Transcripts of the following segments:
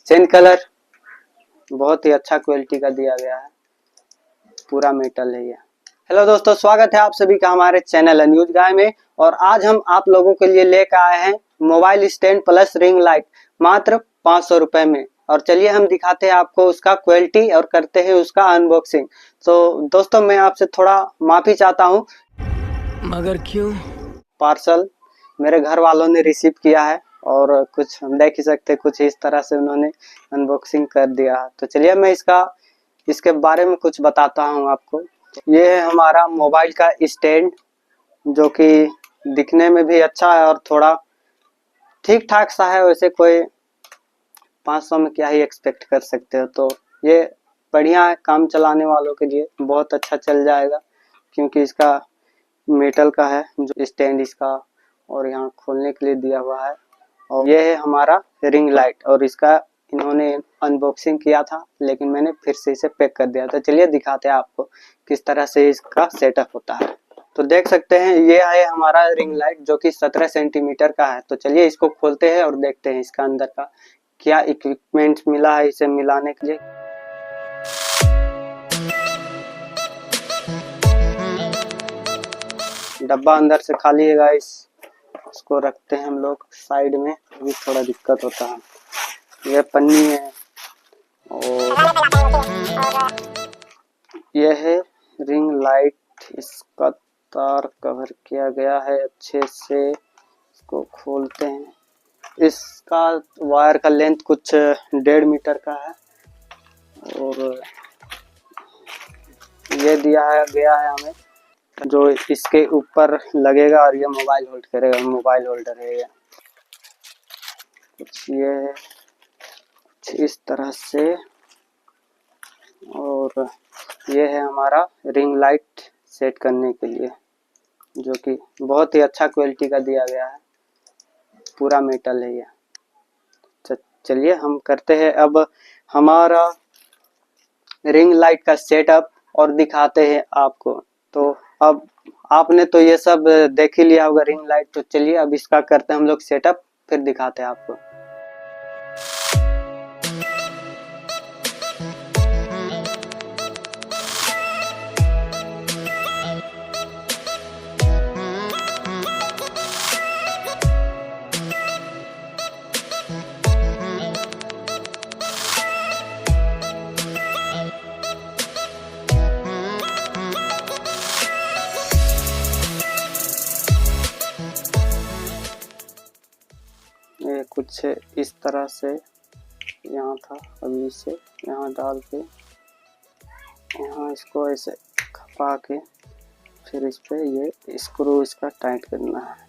Chain colour बहुत ही अच्छा quality का दिया गया है, पूरा मेटल है ये। हेलो दोस्तों, स्वागत है आप सभी का हमारे चैनल न्यूज गाय में। और आज हम आप लोगों के लिए लेकर आए हैं mobile stand plus ring light मात्र 500 रुपए में। और चलिए हम दिखाते हैं आपको उसका क्वालिटी और करते हैं उसका अनबॉक्सिंग। तो दोस्तों मैं आपसे थोड़ा माफी चाहता हूँ, मगर क्यों? पार्सल मेरे घर वालों ने रिसीव किया है और कुछ हम देख ही सकते, कुछ इस तरह से उन्होंने अनबॉक्सिंग कर दिया। तो चलिए मैं इसके बारे में कुछ बताता हूँ आपको। ये है हमारा मोबाइल का स्टैंड, जो कि दिखने में भी अच्छा है और थोड़ा ठीक ठाक सा है। वैसे कोई 500 में क्या ही एक्सपेक्ट कर सकते हो। तो ये बढ़िया है, काम चलाने वालों के लिए बहुत अच्छा चल जाएगा, क्योंकि इसका मेटल का है जो स्टैंड इसका, और यहाँ खोलने के लिए दिया हुआ है। और ये है हमारा रिंग लाइट, और इसका इन्होंने अनबॉक्सिंग किया था लेकिन मैंने फिर से इसे पैक कर दिया। तो चलिए दिखाते हैं आपको किस तरह से इसका सेटअप होता है। तो देख सकते हैं ये है हमारा रिंग लाइट, जो कि 17 सेंटीमीटर का है। तो चलिए इसको खोलते हैं और देखते हैं इसका अंदर का क्या इक्विपमेंट मिला है इसे मिलाने के लिए। डब्बा अंदर से खाली है गाइस, इसको रखते हैं हम लोग साइड में, अभी थोड़ा दिक्कत होता है। यह पन्नी है और यह है रिंग लाइट, इसका तार कवर किया गया है अच्छे से। इसको खोलते हैं, इसका वायर का लेंथ कुछ 1.5 मीटर का है और ये दिया गया है हमें जो इसके ऊपर लगेगा और ये मोबाइल होल्ड करेगा। मोबाइल होल्डर है ये, कुछ ये कुछ इस तरह से। और ये है हमारा रिंग लाइट सेट करने के लिए, जो कि बहुत ही अच्छा क्वालिटी का दिया गया है, पूरा मेटल है ये। चलिए हम करते हैं अब हमारा रिंग लाइट का सेटअप और दिखाते हैं आपको। तो अब आपने तो ये सब देख ही लिया होगा रिंग लाइट। तो चलिए अब इसका करते हैं हम लोग सेटअप, फिर दिखाते हैं आपको। ये कुछ इस तरह से यहाँ था, अभी इसे यहाँ डाल के यहाँ इसको ऐसे खपा के फिर इस पे ये स्क्रू इसका टाइट करना है।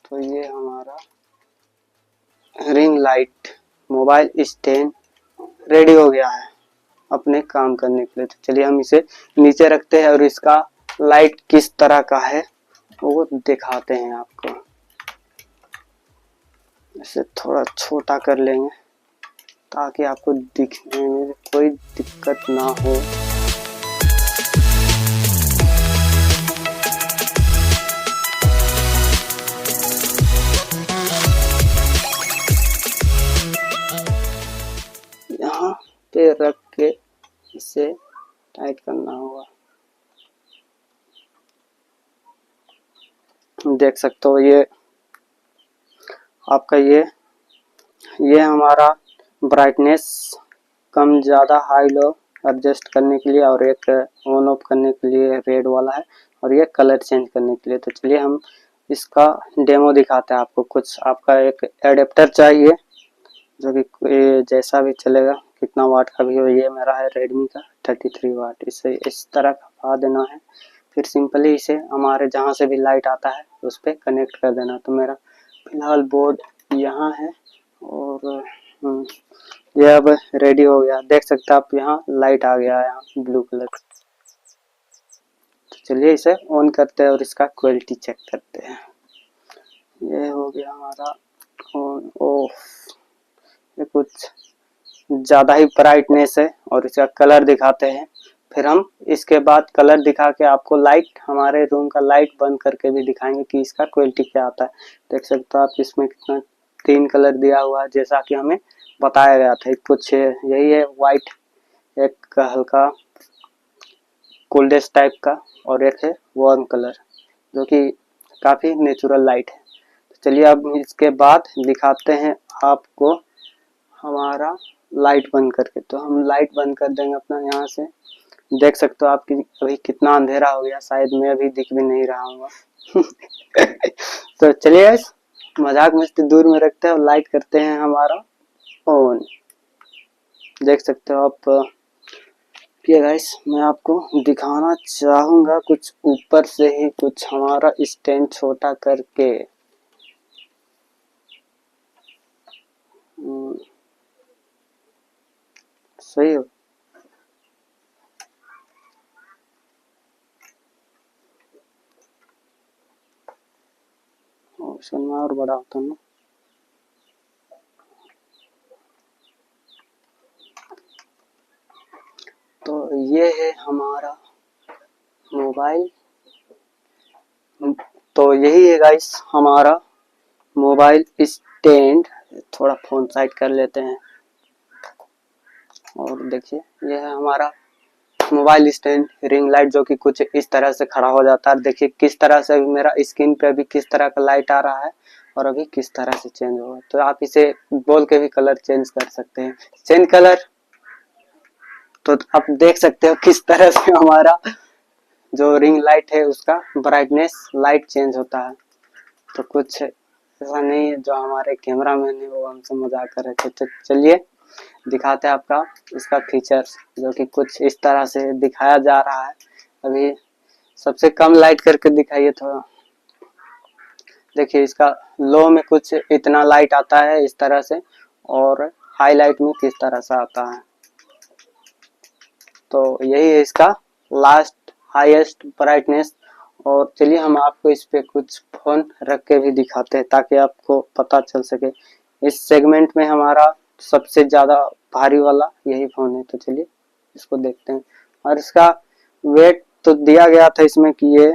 तो ये हमारा ring light mobile stand ready हो गया है अपने काम करने के लिए। तो चलिए हम इसे नीचे रखते हैं और इसका लाइट किस तरह का है वो दिखाते हैं आपको। इसे थोड़ा छोटा कर लेंगे ताकि आपको दिखने में कोई दिक्कत ना हो। यहाँ पे रख के इसे टाइट करना होगा। देख सकते हो ये आपका ये हमारा ब्राइटनेस कम ज़्यादा हाई लो एडजस्ट करने के लिए, और एक ऑन ऑफ करने के लिए रेड वाला है, और ये कलर चेंज करने के लिए। तो चलिए हम इसका डेमो दिखाते हैं आपको। कुछ आपका एक एडेप्टर चाहिए जो कि जैसा भी चलेगा, कितना वाट का भी हो। ये मेरा है रेडमी का 33 वाट। इसे इस तरह खपा देना है, फिर सिंपली इसे हमारे जहाँ से भी लाइट आता है उस पर कनेक्ट कर देना। तो मेरा फिलहाल बोर्ड यहाँ है और ये अब रेडी हो गया, देख सकते हैं आप, यहाँ लाइट आ गया है, यहाँ ब्लू कलर। तो चलिए इसे ऑन करते हैं और इसका क्वालिटी चेक करते हैं। ये हो गया हमारा ऑन ऑफ। ये कुछ ज़्यादा ही ब्राइटनेस है और इसका कलर दिखाते हैं। फिर हम इसके बाद कलर दिखा के आपको लाइट, हमारे रूम का लाइट बंद करके भी दिखाएंगे कि इसका क्वालिटी क्या आता है। देख सकते हो आप, इसमें कितना 3 कलर दिया हुआ है जैसा कि हमें बताया गया था। कुछ यही है वाइट, एक हल्का कोल्डेस्ट टाइप का, और एक है वार्म कलर जो कि काफ़ी नेचुरल लाइट है। तो चलिए अब इसके बाद दिखाते हैं आपको हमारा लाइट बंद करके। तो हम लाइट बंद कर देंगे अपना यहाँ से। देख सकते हो आपकी अभी कितना अंधेरा हो गया, शायद मैं अभी दिख भी नहीं रहा हूँ। तो चलिए मजाक मस्ती दूर में रखते हैं और लाइट करते हैं हमारा ऑन। देख सकते हो आप कि गाइस, मैं आपको दिखाना चाहूंगा कुछ ऊपर से ही, कुछ हमारा स्टैंड छोटा करके। सही हो। ऑप्शन में और बड़ा होता ना। तो ये है हमारा मोबाइल। तो यही है गाइस हमारा मोबाइल स्टैंड। थोड़ा फोन साइड कर लेते हैं और देखिए ये है हमारा मोबाइल स्टैंड रिंग लाइट, जो कि कुछ इस तरह से खड़ा हो जाता है। देखिए किस तरह से अभी मेरा स्क्रीन पे अभी किस तरह का लाइट आ रहा है और अभी किस तरह से चेंज होगा। तो आप इसे बोल के भी कलर चेंज कर सकते हैं, चेंज कलर। तो आप देख सकते हो किस तरह से हमारा जो रिंग लाइट है उसका ब्राइटनेस लाइट चेंज होता है। तो कुछ ऐसा नहीं है, जो हमारे कैमरा मैन है वो हमसे मजाक कर रहे थे। तो चलिए दिखाते हैं आपका इसका फीचर्स, जो कि कुछ इस तरह से दिखाया जा रहा है। अभी सबसे कम लाइट करके दिखाइए थोड़ा। देखिए इसका लो में कुछ इतना लाइट आता है इस तरह से, और हाई लाइट में किस तरह से आता है। तो यही है इसका लास्ट हाईएस्ट ब्राइटनेस। और चलिए हम आपको इस पे कुछ फोन रख के भी दिखाते हैं ताकि आपको पता चल सके। इस सेगमेंट में हमारा सबसे ज्यादा भारी वाला यही फोन है। तो चलिए इसको देखते हैं। और इसका वेट तो दिया गया था इसमें कि ये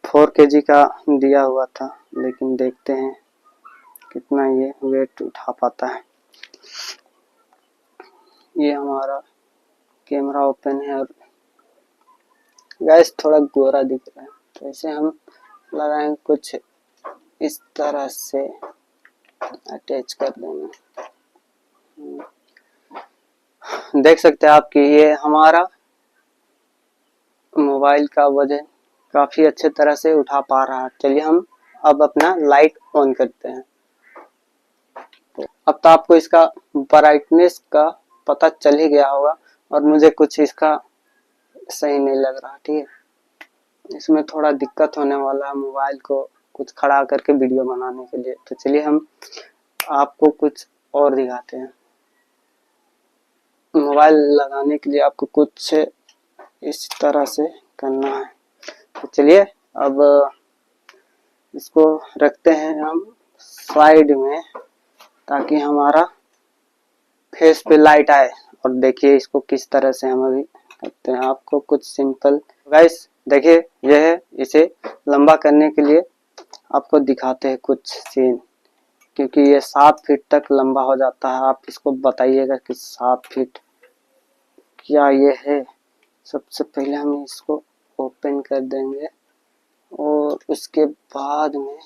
4 kg का दिया हुआ था, लेकिन देखते हैं कितना ये वेट उठा पाता है। ये हमारा कैमरा ओपन है और गैस थोड़ा गोरा दिख रहा है, तो इसे हम लगाएंगे कुछ इस तरह से अटैच कर देंगे। देख सकते हैं आप कि ये हमारा मोबाइल का वजन काफी अच्छे तरह से उठा पा रहा है। चलिए हम अब अपना लाइट ऑन करते हैं। अब तो आपको इसका ब्राइटनेस का पता चल ही गया होगा, और मुझे कुछ इसका सही नहीं लग रहा। ठीक है, इसमें थोड़ा दिक्कत होने वाला है मोबाइल को कुछ खड़ा करके वीडियो बनाने के लिए। तो चलिए हम आपको कुछ और दिखाते हैं। मोबाइल लगाने के लिए आपको कुछ इस तरह से करना है। तो चलिए अब इसको रखते हैं हम साइड में, ताकि हमारा फेस पे लाइट आए। और देखिए इसको किस तरह से हम अभी करते हैं। आपको कुछ सिंपल गाइस देखिए, यह है, इसे लंबा करने के लिए आपको दिखाते हैं कुछ सीन, क्योंकि ये 7 फीट तक लंबा हो जाता है। आप इसको बताइएगा कि 7 फीट क्या ये है। सबसे पहले हम इसको ओपन कर देंगे और उसके बाद में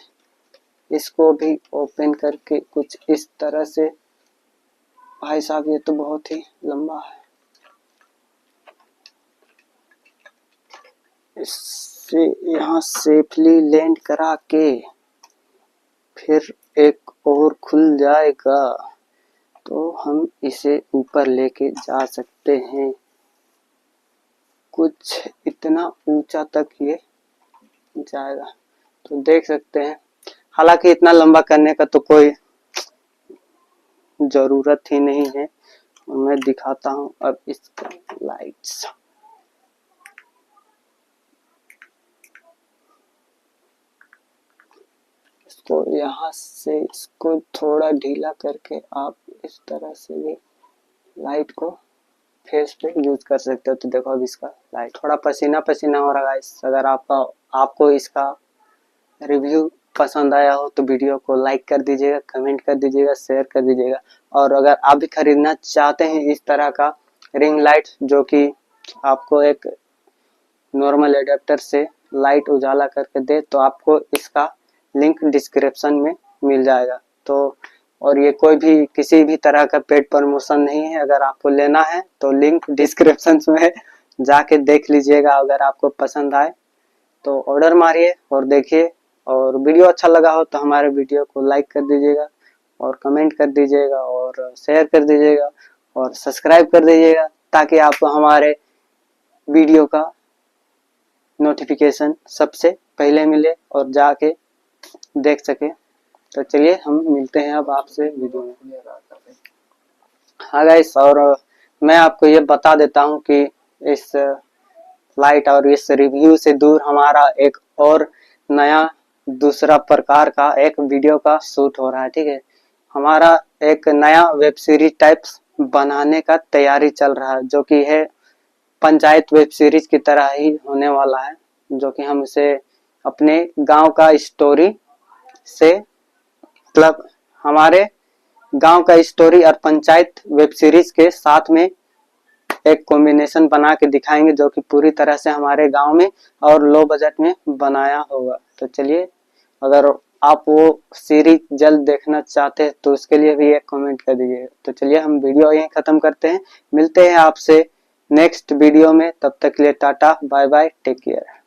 इसको भी ओपन करके कुछ इस तरह से। भाई साहब ये तो बहुत ही लंबा है। इससे यहाँ सेफली लैंड करा के फिर एक और खुल जाएगा, तो हम इसे ऊपर लेके जा सकते हैं। कुछ इतना ऊंचा तक ये जाएगा, तो देख सकते हैं। हालांकि इतना लंबा करने का तो कोई ज़रूरत ही नहीं है। मैं दिखाता हूँ अब इसका लाइट्स। इसको यहाँ से इसको थोड़ा ढीला करके आप इस तरह से भी लाइट को फेस पे यूज कर सकते हो। तो देखो अब इसका लाइट थोड़ा पसीना पसीना हो रहा है। अगर आपको इसका रिव्यू पसंद आया हो तो वीडियो को लाइक कर दीजिएगा, कमेंट कर दीजिएगा, शेयर कर दीजिएगा। और अगर आप भी खरीदना चाहते हैं इस तरह का रिंग लाइट जो कि आपको एक नॉर्मल एडेप्टर से लाइट उजाला करके दे, तो आपको इसका लिंक डिस्क्रिप्शन में मिल जाएगा। तो और ये कोई भी किसी भी तरह का पेड प्रमोशन नहीं है। अगर आपको लेना है तो लिंक डिस्क्रिप्शन में जाके देख लीजिएगा। अगर आपको पसंद आए तो ऑर्डर मारिए और देखिए। और वीडियो अच्छा लगा हो तो हमारे वीडियो को लाइक कर दीजिएगा और कमेंट कर दीजिएगा और शेयर कर दीजिएगा और सब्सक्राइब कर दीजिएगा, ताकि आपको हमारे वीडियो का नोटिफिकेशन सबसे पहले मिले और जाके देख सके। तो चलिए हम मिलते हैं अब आपसे वीडियो में। हाँ गाइस, और मैं आपको ये बता देता हूँ कि इस लाइट और इस रिव्यू से दूर हमारा एक और नया दूसरा प्रकार का एक वीडियो का शूट हो रहा है। ठीक है, हमारा एक नया वेब सीरीज टाइप्स बनाने का तैयारी चल रहा है, जो कि है पंचायत वेब सीरीज की तरह ही होने वाला है। जो कि हम इसे अपने गांव का स्टोरी से मतलब हमारे गांव का स्टोरी और पंचायत वेब सीरीज के साथ में एक कॉम्बिनेशन बना के दिखाएंगे, जो कि पूरी तरह से हमारे गांव में और लो बजट में बनाया होगा। तो चलिए, अगर आप वो सीरीज जल्द देखना चाहते हैं तो उसके लिए भी एक कमेंट कर दीजिए। तो चलिए हम वीडियो यहीं खत्म करते हैं, मिलते हैं आपसे नेक्स्ट वीडियो में। तब तक के लिए tata bye bye, take care.